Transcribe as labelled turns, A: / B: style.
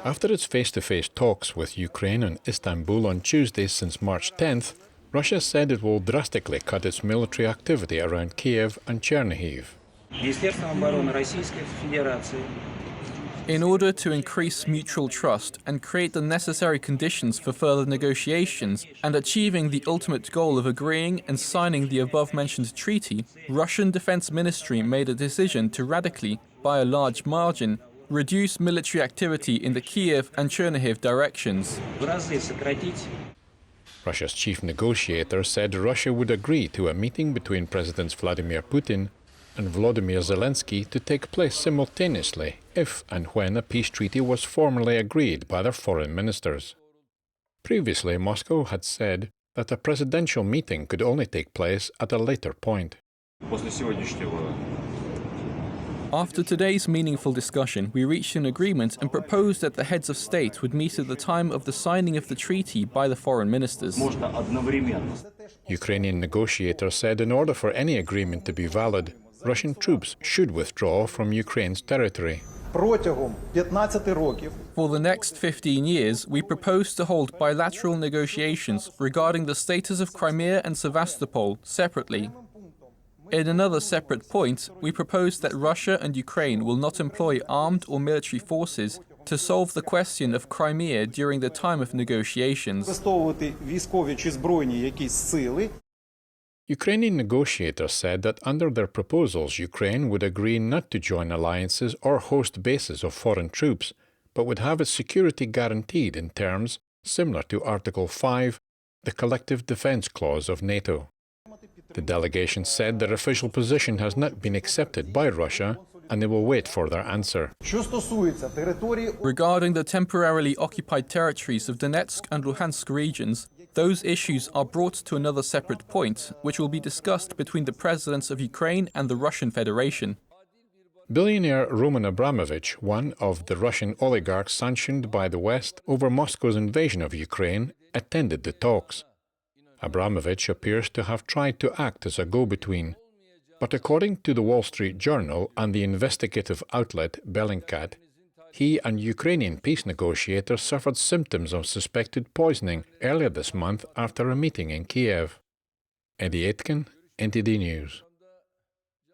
A: After its face-to-face talks with Ukraine and Istanbul on Tuesday since March 10th, Russia said it will drastically cut its military activity around Kyiv and Chernihiv.
B: In order to increase mutual trust and create the necessary conditions for further negotiations and achieving the ultimate goal of agreeing and signing the above-mentioned treaty, Russian Defense Ministry made a decision to radically, by a large margin, reduce military activity in the Kyiv and Chernihiv directions.
A: Russia's chief negotiator said Russia would agree to a meeting between Presidents Vladimir Putin and Volodymyr Zelensky to take place simultaneously if and when a peace treaty was formally agreed by their foreign ministers. Previously, Moscow had said that a presidential meeting could only take place at a later point.
B: After today's meaningful discussion, we reached an agreement and proposed that the heads of state would meet at the time of the signing of the treaty by the foreign ministers.
A: Ukrainian negotiators said in order for any agreement to be valid, Russian troops should withdraw from Ukraine's territory.
B: For the next 15 years, we propose to hold bilateral negotiations regarding the status of Crimea and Sevastopol separately. In another separate point, we propose that Russia and Ukraine will not employ armed or military forces to solve the question of Crimea during the time of negotiations.
A: Ukrainian negotiators said that under their proposals, Ukraine would agree not to join alliances or host bases of foreign troops, but would have its security guaranteed in terms similar to Article 5, the Collective Defense Clause of NATO. The delegation said their official position has not been accepted by Russia, and they will wait for their answer.
B: Regarding the temporarily occupied territories of Donetsk and Luhansk regions, those issues are brought to another separate point, which will be discussed between the presidents of Ukraine and the Russian Federation.
A: Billionaire Roman Abramovich, one of the Russian oligarchs sanctioned by the West over Moscow's invasion of Ukraine, attended the talks. Abramovich appears to have tried to act as a go-between, but according to the Wall Street Journal and the investigative outlet Bellingcat, he and Ukrainian peace negotiators suffered symptoms of suspected poisoning earlier this month after a meeting in Kyiv. Eddie Aitken, NTD News.